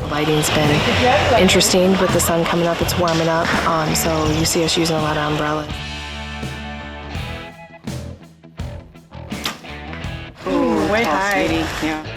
Lighting's been interesting with the sun coming up. It's warming up, so you see us using a lot of umbrellas. Ooh, way high. Yeah.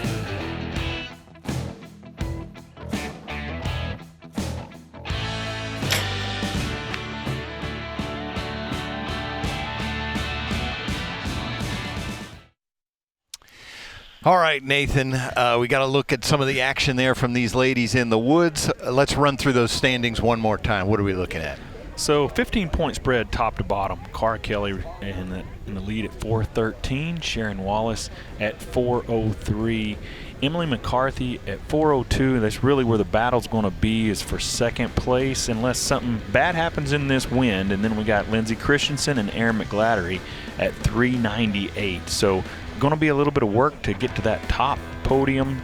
All right, Nathan, we got to look at some of the action there from these ladies in the woods. Let's run through those standings one more time. What are we looking at? So 15-point spread top to bottom. Cara Kelly in the lead at 413. Sharon Wallace at 403. Emily McCarthy at 402. That's really where the battle's going to be, is for second place, unless something bad happens in this wind. And then we got Lindsay Christensen and Erin McGlattery at 398. So going to be a little bit of work to get to that top podium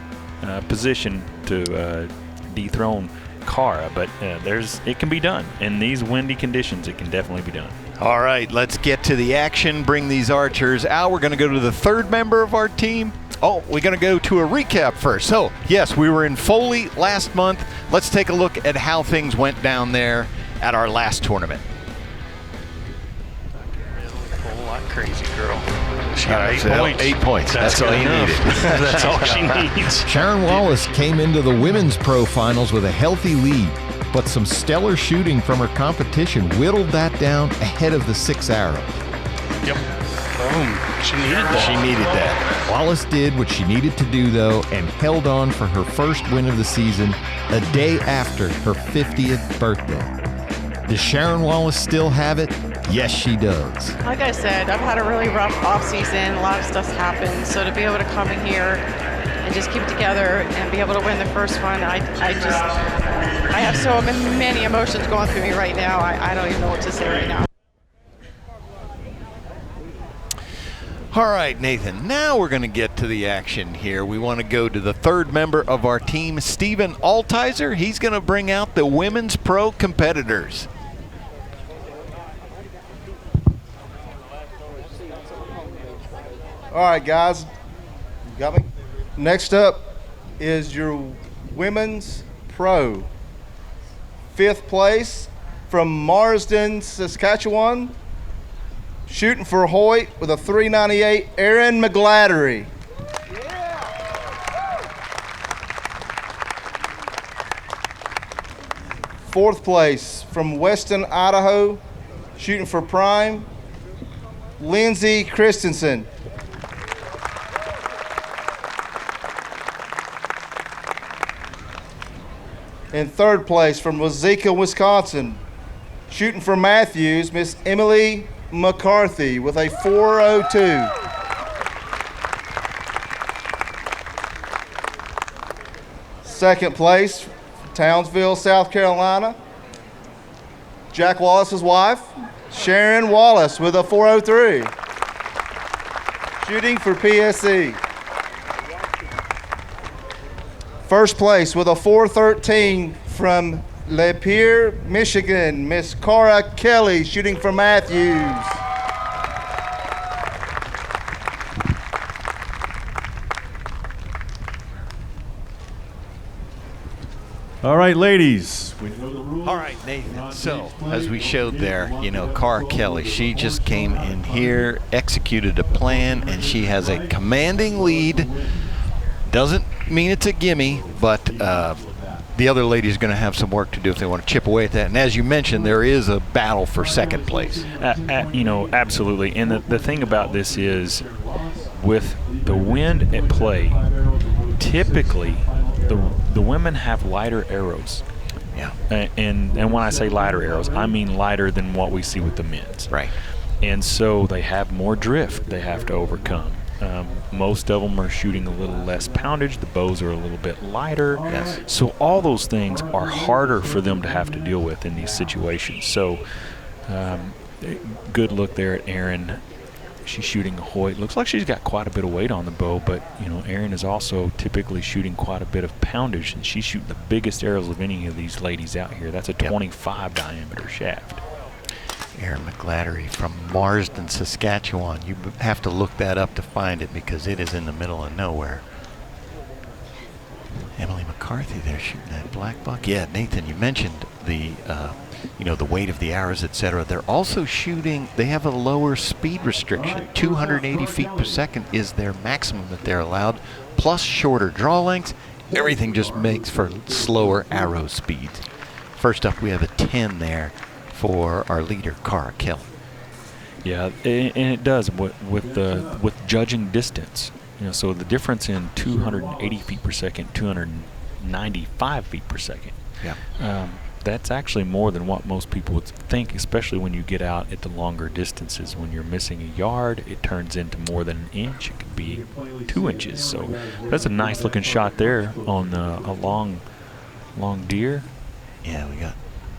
position to dethrone Cara, but it can be done. In these windy conditions, it can definitely be done. All right, let's get to the action. Bring these archers out. We're going to go to the third member of our team. Oh, we're going to go to a recap first. So, yes, we were in Foley last month. Let's take a look at how things went down there at our last tournament. A whole lot crazy, girl. She got 8 points. 8 points. That's all you needed. That's all she needs. Sharon Wallace came into the women's pro finals with a healthy lead, but some stellar shooting from her competition whittled that down ahead of the 6 arrow. Yep. Boom. She needed that. She needed that. Wallace did what she needed to do, though, and held on for her first win of the season a day after her 50th birthday. Does Sharon Wallace still have it? Yes, she does. Like I said, I've had a really rough off season. A lot of stuff's happened. So to be able to come in here and just keep it together and be able to win the first one, I have so many emotions going through me right now. I don't even know what to say right now. All right, Nathan, now we're going to get to the action here. We want to go to the third member of our team, Stephen Altizer. He's going to bring out the women's pro competitors. All right, guys, you got me? Next up is your women's pro. 5th place from Marsden, Saskatchewan. Shooting for Hoyt with a 398, Erin McGlattery. Yeah. 4th place from Weston, Idaho. Shooting for Prime, Lindsay Christensen. In 3rd place from Wazeeka, Wisconsin, shooting for Matthews, Miss Emily McCarthy with a 402. Second place, Townsville, South Carolina, Jack Wallace's wife, Sharon Wallace with a 403. Shooting for PSC. First place with a 413 from Lapeer, Michigan, Miss Cara Kelly, shooting for Matthews. All right, ladies. All right, Nathan. So, as we showed there, Cara Kelly, she just came in here, executed a plan, and she has a commanding lead. Doesn't mean it's a gimme, but the other ladies are going to have some work to do if they want to chip away at that. And as you mentioned, there is a battle for second place. Absolutely. And the thing about this is, with the wind at play, typically the women have lighter arrows. Yeah. And when I say lighter arrows, I mean lighter than what we see with the men's. Right. And so they have more drift they have to overcome. Most of them are shooting a little less poundage. The bows are a little bit lighter. Yes. So all those things are harder for them to have to deal with in these situations. So good look there at Erin. She's shooting a Hoyt. Looks like she's got quite a bit of weight on the bow, but Erin is also typically shooting quite a bit of poundage, and she's shooting the biggest arrows of any of these ladies out here. That's a 25 diameter shaft. Erin McGladdery from Marsden, Saskatchewan. You have to look that up to find it because it is in the middle of nowhere. Emily McCarthy there shooting that black buck. Yeah, Nathan, you mentioned the the weight of the arrows, etc. They're also shooting, they have a lower speed restriction. 280 feet per second is their maximum that they're allowed, plus shorter draw lengths. Everything just makes for slower arrow speeds. First up, we have a 10 there for our leader, Cara Kelly. Yeah, and it does with judging distance. So the difference in 280 feet per second, 295 feet per second. Yeah. That's actually more than what most people would think, especially when you get out at the longer distances. When you're missing a yard, it turns into more than an inch. It could be 2 inches. So that's a nice looking shot there on a long deer. Yeah, we got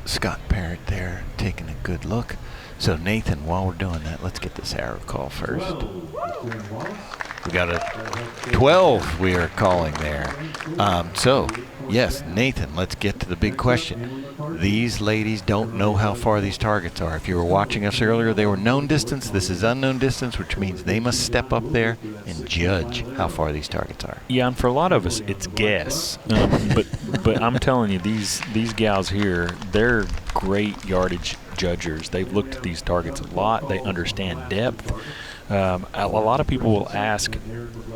Scott Parrott there taking a good look. So Nathan, while we're doing that, let's get this arrow call first. We got a 12 we are calling there. So, yes, Nathan, let's get to the big question. These ladies don't know how far these targets are. If you were watching us earlier, they were known distance. This is unknown distance, which means they must step up there and judge how far these targets are. Yeah, and for a lot of us, it's guess. But I'm telling you, these gals here, they're great yardage judgers. They've looked at these targets a lot. They understand depth. A lot of people will ask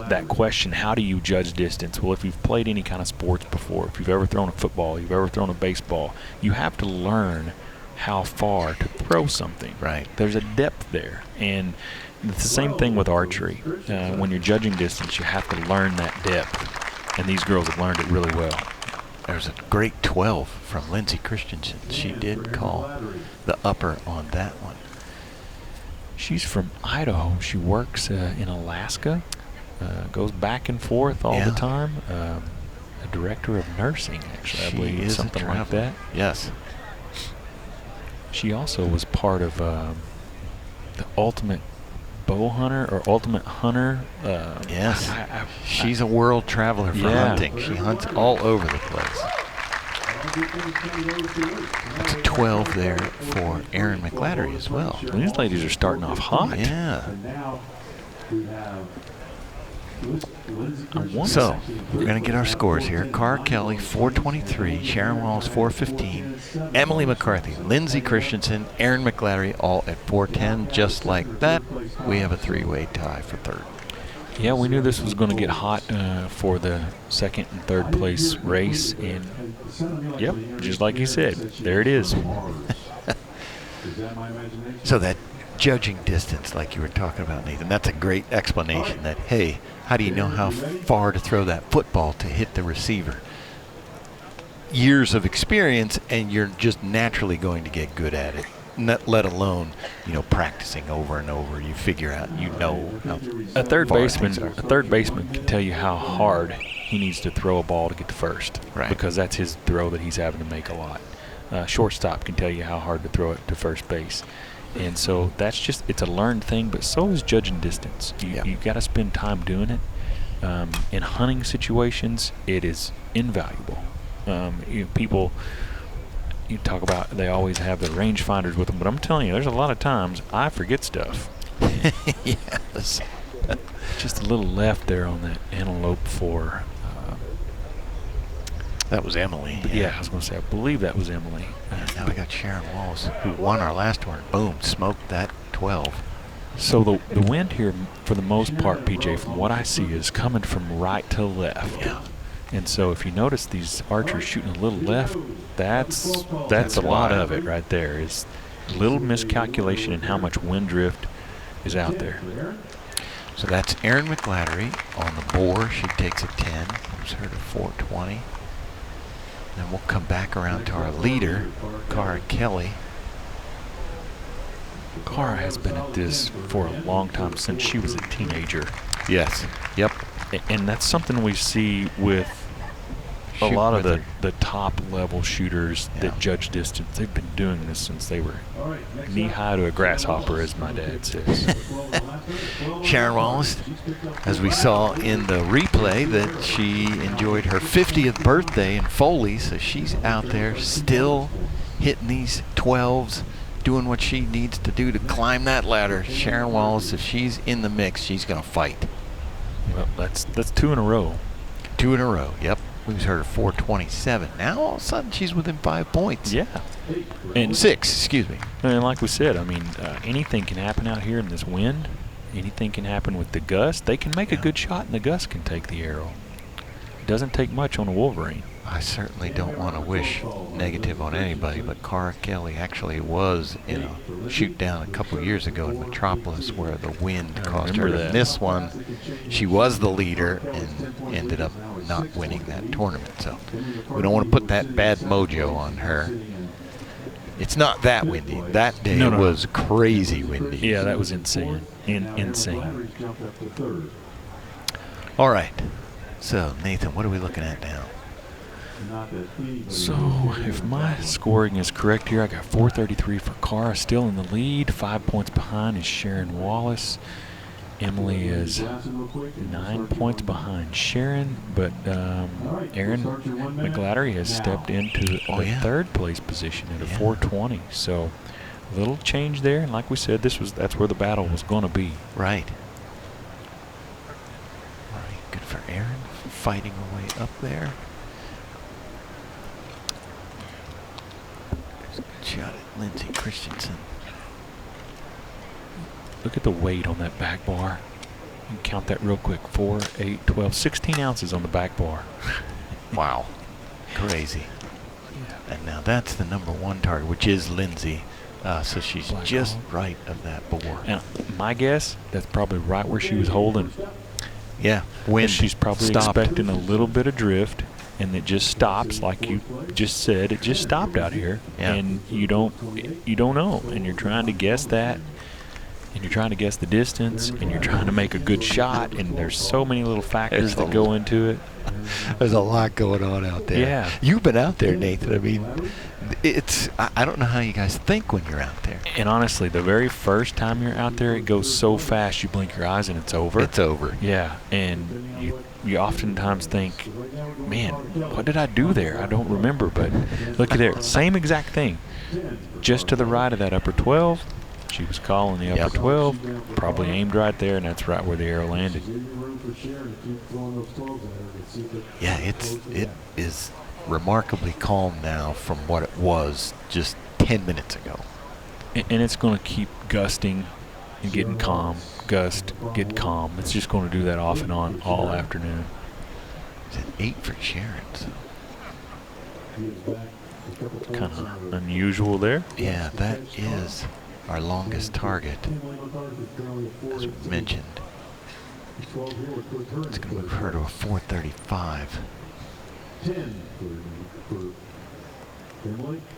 that question, how do you judge distance? Well, if you've played any kind of sports before, if you've ever thrown a football, you've ever thrown a baseball, you have to learn how far to throw something. Right. There's a depth there. And it's the same thing with archery. When you're judging distance, you have to learn that depth. And these girls have learned it really well. There's a great 12 from Lindsay Christensen. She did call the upper on that one. She's from Idaho. She works in Alaska, goes back and forth all the time. A director of nursing, actually, I believe, something like that. Yes. She also was part of the Ultimate Bow Hunter or Ultimate Hunter. Yes. She's a world traveler for hunting. She hunts all over the place. That's a 12 there for Erin McGladdery as well. These ladies are starting off hot. Yeah. So, we're going to get our scores here. Cara Kelly, 423. Sharon Wallace, 415. Emily McCarthy, Lindsay Christensen, Erin McGladdery, all at 410. Just like that, we have a three-way tie for third. Yeah, we knew this was going to get hot for the second and third place race. And, yep, just like you said, there it is. So that judging distance, like you were talking about, Nathan, that's a great explanation that, hey, how do you know how far to throw that football to hit the receiver? Years of experience, and you're just naturally going to get good at it. Not let alone, practicing over and over. You figure out, how a third baseman can tell you how hard he needs to throw a ball to get to first, right? Because that's his throw that he's having to make a lot. Shortstop can tell you how hard to throw it to first base, and so it's a learned thing. But so is judging distance. You got to spend time doing it. In hunting situations, it is invaluable. People. You talk about they always have their rangefinders with them, but I'm telling you, there's a lot of times I forget stuff. Yes. Just a little left there on that antelope for. That was Emily. Yeah, I was going to say, I believe that was Emily. Now we got Sharon Wallace, who won our last one. Boom, smoked that 12. So the wind here, for the most part, PJ, from what I see, is coming from right to left. Yeah. And so if you notice these archers shooting a little left, that's a lot of it right there. Is a little miscalculation in how much wind drift is out there. So that's Erin McGladdery on the boar. She takes a 10. Moves her to 420. Then we'll come back around to our leader, Cara Kelly. Cara has been at this for a long time, since she was a teenager. Yes. Yep. And that's something we see with a lot of with the top level shooters that judge distance, they've been doing this since they were knee high to a grasshopper, as my dad says. Sharon Wallace, as we saw in the replay, that she enjoyed her 50th birthday in Foley, so she's out there still hitting these 12s, doing what she needs to do to climb that ladder. Sharon Wallace, if she's in the mix, she's going to fight. Well, that's 2 in a row. 2 in a row, yep. We heard her 427. Now all of a sudden she's within 5 points. Yeah. And 6, excuse me. And like we said, I mean, anything can happen out here in this wind. Anything can happen with the gust. They can make a good shot, and the gust can take the arrow. It doesn't take much on a Wolverine. I certainly don't want to wish negative on anybody, but Cara Kelly actually was in a shoot down a couple years ago in Metropolis where the wind caused her to miss one. She was the leader and ended up not winning that tournament. So we don't want to put that bad mojo on her. It's not that windy. That day was crazy windy. Yeah, that was insane. Insane. All right. So, Nathan, what are we looking at now? So, if my scoring is correct here, I got 433 for Cara, still in the lead. 5 points behind is Sharon Wallace. Emily is 9 points behind Sharon, but Erin McGlattery has stepped into the third place position at a 420. So, a little change there, and like we said, that's where the battle was going to be. Right. All right, good for Erin, fighting her way up there. Shot at Lindsay Christensen. Look at the weight on that back bar. You can count that real quick. 4, 8, 12, 16 ounces on the back bar. Wow. Crazy. And now that's the #1 target, which is Lindsay. So she's just right of that bore. Now, my guess, that's probably right where she was holding. Yeah. Wind she's probably expecting a little bit of drift. And it just stops, like you just said. It just stopped out here, and you don't know, and you're trying to guess that, and you're trying to guess the distance, and you're trying to make a good shot, and there's so many little factors that go into it. There's a lot going on out there. Yeah. You've been out there, Nathan. I mean, I don't know how you guys think when you're out there. And honestly, the very first time you're out there, it goes so fast, you blink your eyes and it's over. It's over. Yeah, and you oftentimes think, man, what did I do there? I don't remember, but look at there. Same exact thing. Just to the right of that upper 12, she was calling the upper 12, probably aimed right there, and that's right where the arrow landed. Yeah, it is remarkably calm now from what it was just 10 minutes ago. And it's going to keep gusting and getting calm. Gust, get calm. It's just going to do that off and on all afternoon. It's an 8 for Sharon. So. Kind of unusual there. Yeah, that is our longest target, as we mentioned. It's going to move her to a 435.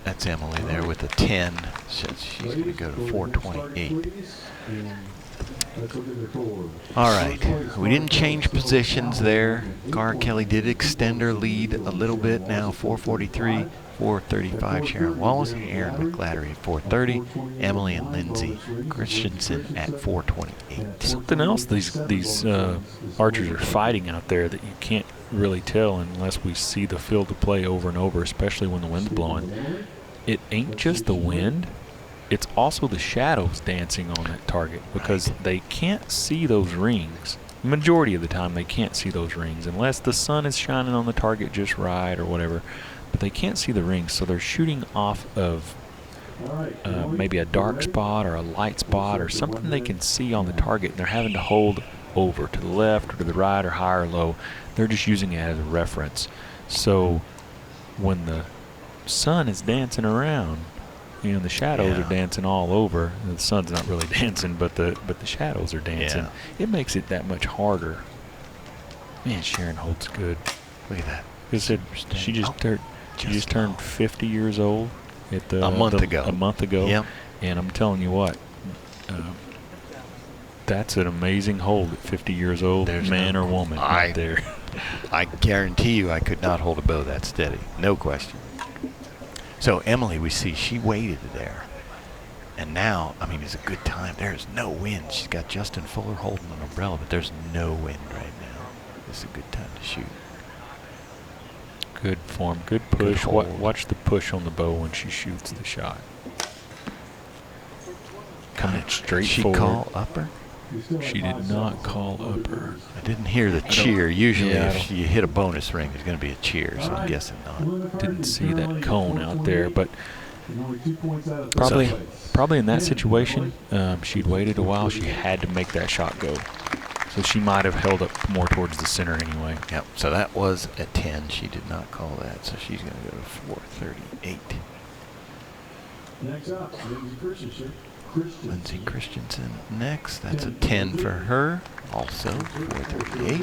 That's Emily there with a 10. She's going to go to 428. All right, we didn't change positions there. Cara Kelly did extend her lead a little bit now, 443, 435 Sharon Wallace, Erin McGlattery at 430, Emily and Lindsay Christensen at 428. Something else these archers are fighting out there that you can't really tell unless we see the field of play over and over, especially when the wind's blowing. It ain't just the wind. It's also the shadows dancing on that target because they can't see those rings. Majority of the time they can't see those rings unless the sun is shining on the target just right or whatever. But they can't see the rings, so they're shooting off of maybe a dark spot or a light spot or something they can see on the target, and they're having to hold over to the left or to the right or high or low. They're just using it as a reference. So when the sun is dancing around, you know, the shadows are dancing all over. The sun's not really dancing, but the shadows are dancing. It makes it that much harder. Man, Sharon holds good. Look at that. She just turned 50 years old at a month ago. Yep. And I'm telling you what, that's an amazing hold at 50 years old, man or woman, right there. I guarantee you I could not hold a bow that steady. No question. So Emily, we see she waited there. And now, I mean, it's a good time. There's no wind. She's got Justin Fuller holding an umbrella, but there's no wind right now. It's a good time to shoot. Good form, good push. hold. Watch the push on the bow when she shoots the shot. Coming straight She forward. call upper? She did not call upper. I didn't hear the cheer. Usually Yeah, I if you hit a bonus ring, there's going to be a cheer, so I'm guessing not. Didn't see that cone out there, but probably in that situation, she'd waited a while. She had to make that shot go. So she might have held up more towards the center anyway. Yep, so that was at 10. She did not call that, so she's going to go to 438. Next up, Lindsay Christensen next. That's a 10 for her. Also 438.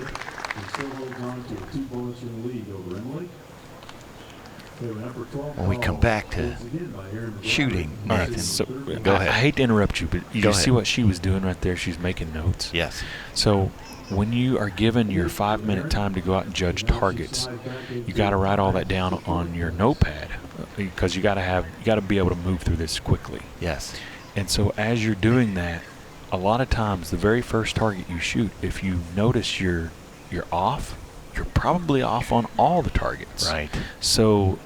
When we come back to shooting, All right, Nathan, so go ahead. I hate to interrupt you, but you Go see ahead. what she was doing right there? She's making notes. Yes. So when you are given your 5-minute time to go out and judge targets, you got to write all that down on your notepad because you got to be able to move through this quickly. Yes. And so as you're doing that, a lot of times the very first target you shoot, if you notice you're off, you're probably off on all the targets. Right. So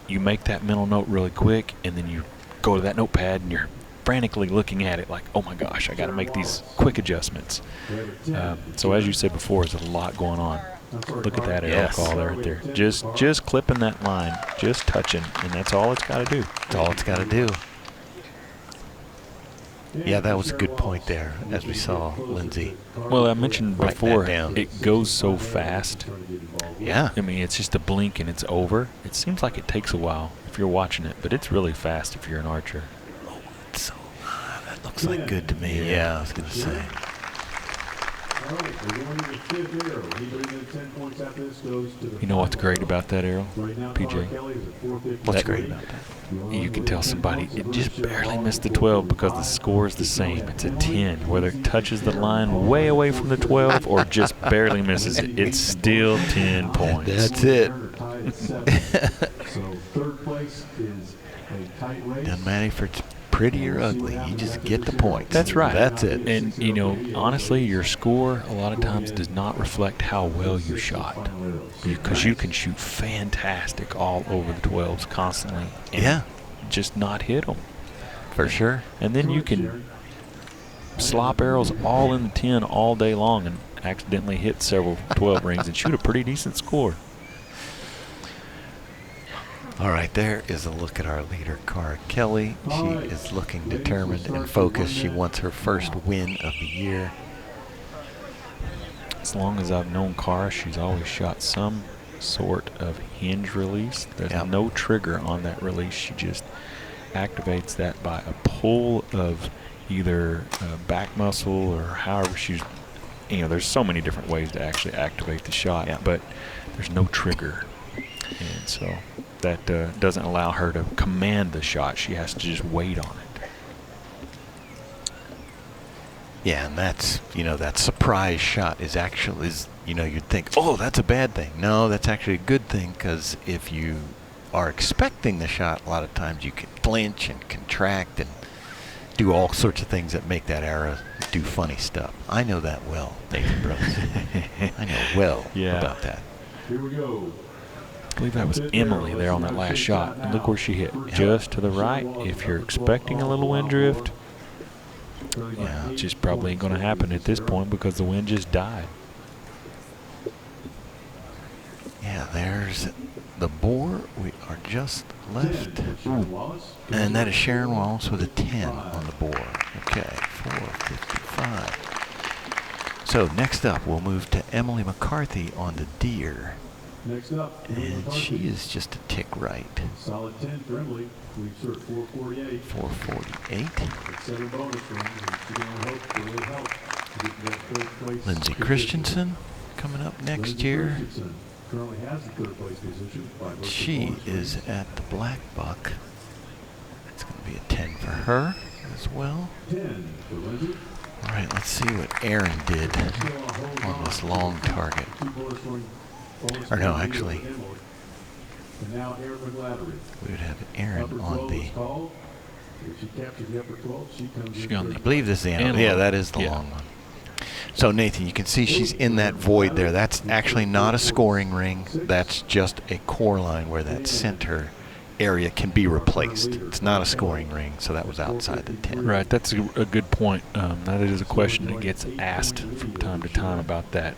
you make that mental note really quick, and then you go to that notepad and you're frantically looking at it like, oh my gosh, I got to make these quick adjustments. So as you said before, there's a lot going on. Look at that arrow Yes. call right there. Just clipping that line, just touching, and that's all it's got to do. That's all it's got to do. Yeah, that was a good point there, as we saw Lindsay. Well, I mentioned Write that before, down. it goes so fast. Yeah. I mean, it's just a blink and it's over. It seems like it takes a while if you're watching it, but it's really fast if you're an archer. So that looks like good to me. Yeah, I was going to say. You know what's great about that arrow, PJ? What's great about that? You can tell somebody it just barely missed the 12 because the score is the same. It's a 10. Whether it touches the line way away from the 12 or just barely misses it, it's still 10 points. That's it. So third place is a tight race. Doesn't matter if it's pretty or ugly. You just get the points. That's right. That's it. And, you know, honestly, your score a lot of times does not reflect how well you shot. Because you can shoot fantastic all over the 12s constantly. And Yeah. just not hit them. For sure. And then you can slop arrows all in the 10 all day long and accidentally hit several 12 rings and shoot a pretty decent score. All right, there is a look at our leader, Cara Kelly. She is looking determined and focused. She wants her first win of the year. As long as I've known Cara, she's always shot some sort of hinge release. There's Yep. no trigger on that release. She just activates that by a pull of either back muscle or however she's, you know, there's so many different ways to actually activate the shot, Yep. but there's no trigger. And so that doesn't allow her to command the shot. She has to just wait on it. Yeah, and that's, you know, that surprise shot is actually, you know, you'd think, oh, that's a bad thing. No, that's actually a good thing, because if you are expecting the shot, a lot of times you can flinch and contract and do all sorts of things that make that arrow do funny stuff. I know that well, Nathan Brooks. I know well about that. Here we go. I believe that was Emily there on that last shot. And look where she hit. Just to the right. If you're expecting a little wind drift, yeah, it's just probably ain't going to happen at this point because the wind just died. Yeah, there's the boar. We are just left. And that is Sharon Wallace with a 10 on the board. Okay, 455. So next up, we'll move to Emily McCarthy on the deer. Next up, And she is just a tick right. solid 10 for Emily. We've served 448. 448. With 7 bonus rings, and she can only hope for a little help to get to that third place Lindsay position. Christensen coming up next Lindsay year. Christensen currently has the third place position by virtue of She bonus is rings. at the black buck. That's going to be a 10 for her as well. 10 for Lindsay. All right, let's see what Aaron did on this long target. Or no, actually, And now Aaron McGladdery. we would have Aaron on the. If she captures the upper 12, she comes in on the- I believe this is the Antelope. Yeah, that is the Yeah. long one. So Nathan, you can see she's in that void there. That's actually not a scoring ring. That's just a core line where that center area can be replaced. It's not a scoring ring, so that was outside the 10. Right, that's a good point. That is a question that gets asked from time to time about that,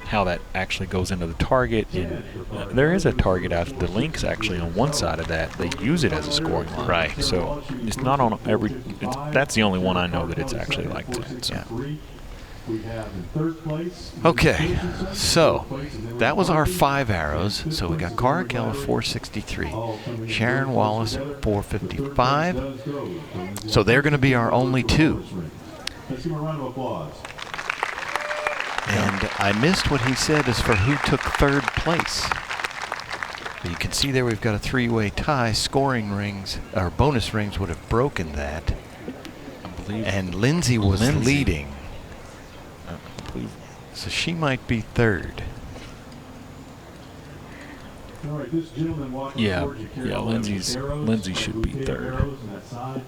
how that actually goes into the target. And there is a target out. The link's actually on one side of that. They use it as a scoring line. Right. So it's not on every. That's the only one I know that it's actually like that. So. Yeah. We have in third place. Okay, so that was our 5 arrows. So we got Cara Keller 463, Sharon Wallace at 455. So they're going to be our only 2. Let's give him a round of applause. And I missed what he said as for who took 3rd place. You can see there we've got a 3-way tie. Scoring rings, or bonus rings, would have broken that. I believe. And Lindsay was Lindsay. leading. So she might be 3rd. All right, this gentleman walking Yeah, towards you carries yeah, all those Lindsay's- arrows, Lindsay should be bouquet of 3rd. arrows on that side.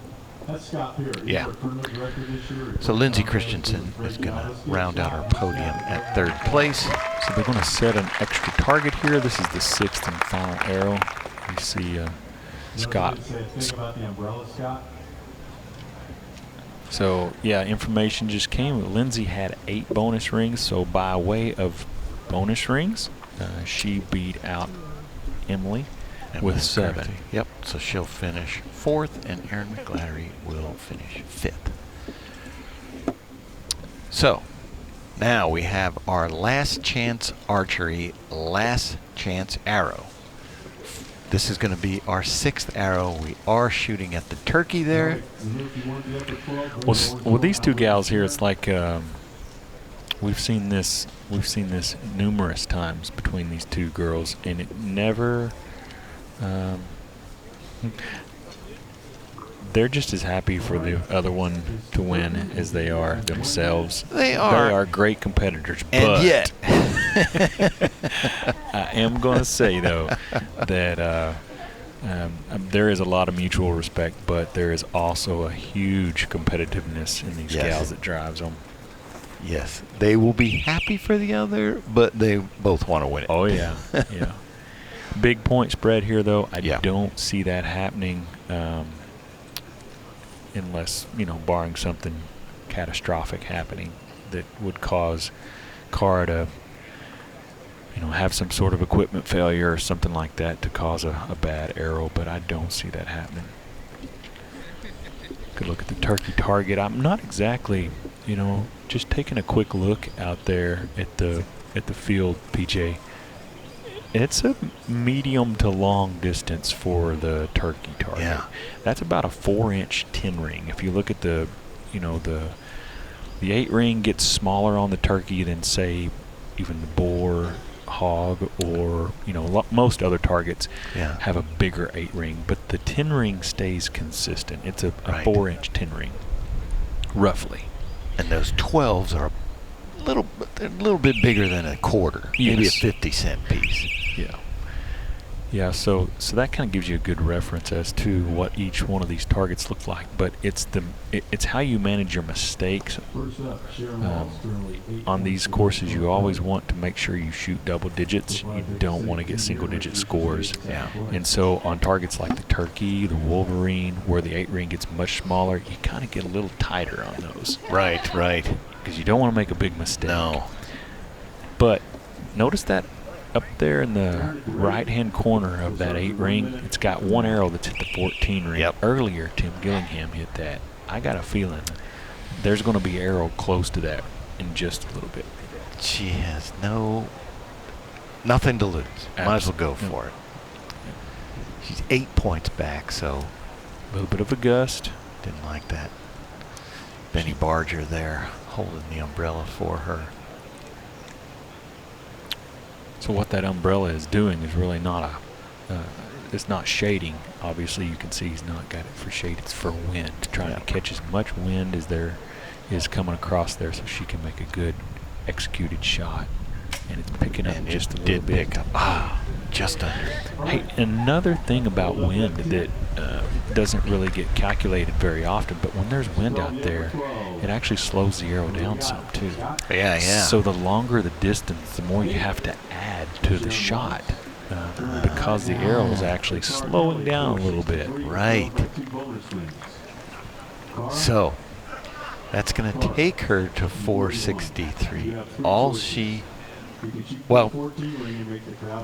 That's Scott Perry. He's Yeah. our tournament director this year. So Lindsay Christensen is going to round out our podium at 3rd place. So they're going to set an extra target here. This is the 6th and final arrow. You see Scott. Say a thing about the umbrella, Scott. So yeah, information just came. Lindsay had 8 bonus rings. So by way of bonus rings, she beat out Emily with 7. McCarthy. Yep, so she'll finish 4th, and Aaron McGladdery will finish 5th. So, now we have our last chance archery, last chance arrow. This is going to be our 6th arrow. We are shooting at the turkey there. Well, these 2 gals here, it's like we've seen this numerous times between these 2 girls, and it never. They're just as happy for the other one to win as they are themselves. They are. They are great competitors. And but yet, I am going to say, though, that there is a lot of mutual respect, but there is also a huge competitiveness in these Yes. gals that drives them. yes, they will be happy for the other, but they both want to win it. Oh, yeah. Yeah. Big point spread here, though. I Yeah. don't see that happening unless, barring something catastrophic happening that would cause Cara to, have some sort of equipment failure or something like that to cause a bad arrow, but I don't see that happening. Could look at the turkey target. I'm not exactly, just taking a quick look out there at the field, PJ. It's a medium to long distance for the turkey target. Yeah. That's about a 4-inch 10 ring. If you look at the 8 ring gets smaller on the turkey than, say, even the boar, hog, or most other targets Yeah. have a bigger 8 ring, but the 10 ring stays consistent. It's a Right. 4-inch 10 ring, roughly. And those 12s are they're a little bit bigger than a quarter, maybe a Yes. 50-cent piece. Yeah. Yeah, so that kind of gives you a good reference as to what each one of these targets look like, but it's how you manage your mistakes. First up, Sharon Wallace, currently 8 On these points. courses, you always want to make sure you shoot double digits. You don't want to get single-digit scores. Yeah. And so on targets like the turkey, the wolverine, where the 8 ring gets much smaller, you kind of get a little tighter on those Right. because you don't want to make a big mistake. No. But notice that up there in the right-hand corner of that 8 ring, it's got one arrow that's hit the 14 ring. Yep. Earlier, Tim Gillingham hit that. I got a feeling there's going to be arrow close to that in just a little bit. She has nothing to lose. Might as well go Absolutely. for it. She's 8 points back, so A little bit of a gust. didn't like that. Benny Barger there holding the umbrella for her. So what that umbrella is doing is really not it's not shading. Obviously, you can see he's not got it for shade. It's for wind, trying to catch as much wind as there is coming across there so she can make a good executed shot. And it's picking up just a little did bit. pick up. Just under. Hey, another thing about wind that doesn't really get calculated very often, but when there's wind out there, it actually slows the arrow down some too. Yeah. So the longer the distance, the more you have to add to the shot because the arrow is actually slowing down a little bit. Right. So that's going to take her to 463.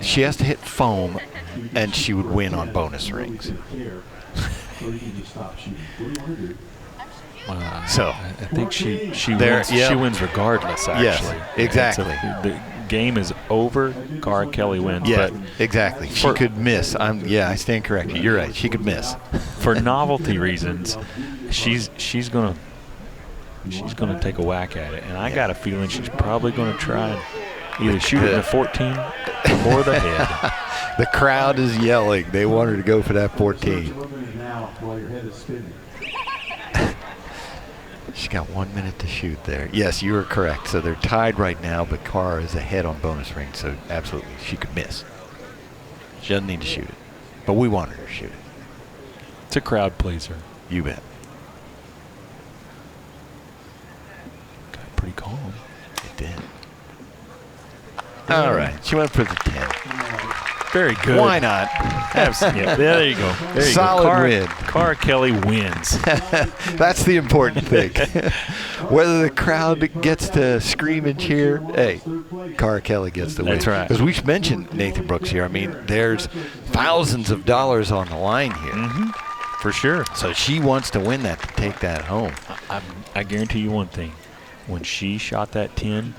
She has to hit foam, and she would win on bonus rings. So I think she wins. She wins regardless. Actually, yes, exactly. The game is over. Cara Kelly wins. Yeah, but exactly. She could miss. I stand corrected. You're right. She could miss. For novelty reasons, she's gonna take a whack at it, and I got a feeling she's probably gonna try and either shoot it in the 14 or the head. The crowd is yelling. They want her to go for that 14. She's got 1 minute to shoot there. Yes, you are correct. So they're tied right now, but Cara is ahead on bonus ring, so absolutely she could miss. She doesn't need to shoot it, but we want her to shoot it. It's a crowd pleaser. You bet. Got pretty calm. It did. All right. She went for the 10. Very good. Why not? Yeah, there you go. There you Solid go. win. Cara Kelly wins. That's the important thing. Whether the crowd gets to scream and cheer, hey, Cara Kelly gets the win. That's right. Because we mentioned Nathan Brooks here. I mean, there's thousands of dollars on the line here. Mm-hmm. For sure. So she wants to win that to take that home. I guarantee you one thing. When she shot that 10,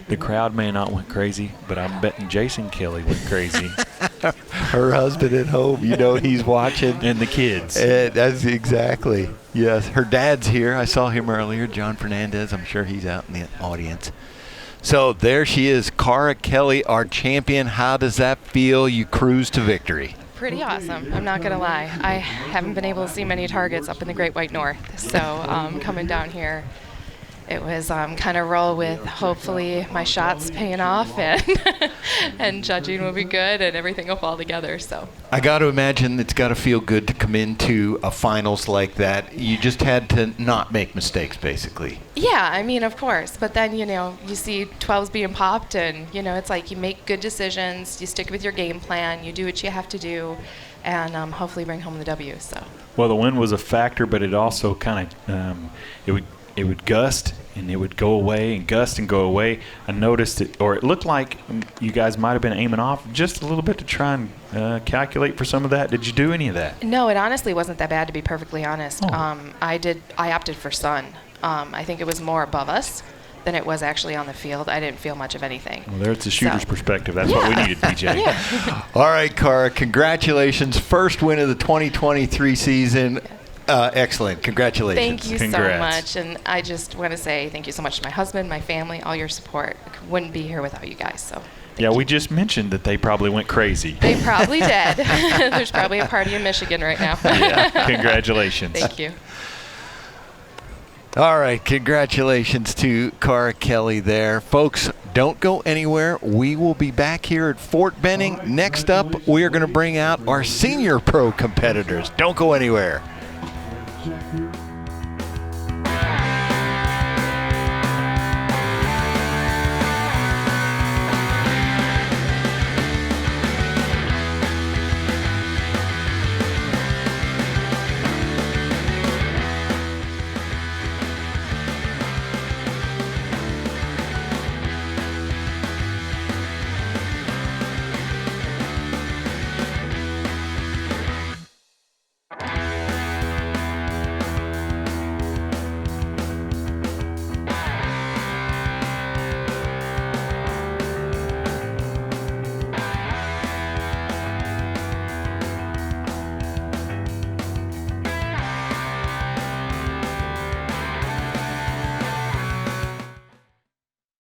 the crowd may not went crazy, but I'm betting Jason Kelly went crazy. Her husband at home, he's watching. And the kids. That's exactly. Yes. Her dad's here. I saw him earlier, John Fernandez. I'm sure he's out in the audience. So there she is, Cara Kelly, our champion. How does that feel? You cruise to victory. Pretty awesome. I'm not going to lie. I haven't been able to see many targets up in the Great White North. So coming down here, it was kind of roll with hopefully my shots paying off and judging will be good and everything will fall together. So I got to imagine it's got to feel good to come into a finals like that. You just had to not make mistakes, basically. yeah, I mean, of course. But then, you see 12s being popped and, it's like you make good decisions, you stick with your game plan, you do what you have to do, and hopefully bring home the W. So. Well, the wind was a factor, but it also kind of it would gust and it would go away and gust and go away. I noticed it, or it looked like you guys might have been aiming off just a little bit to try and calculate for some of that. Did you do any of that? No, it honestly wasn't that bad, to be perfectly honest. Oh. I opted for sun. I think it was more above us than it was actually on the field. I didn't feel much of anything. Well, there's the shooter's perspective. That's what we needed, PJ. Yeah. All right, Cara, congratulations. First win of the 2023 season. Excellent. Congratulations. Thank you Congrats. so much. And I just want to say thank you so much to my husband, my family, all your support. I wouldn't be here without you guys. So. Yeah, we just mentioned that they probably went crazy. They probably did. There's probably a party in Michigan right now. Yeah, congratulations. Thank you. All right, congratulations to Cara Kelly there. Folks, don't go anywhere. We will be back here at Fort Benning. Next up, we are going to bring out our senior pro competitors. Don't go anywhere. Check your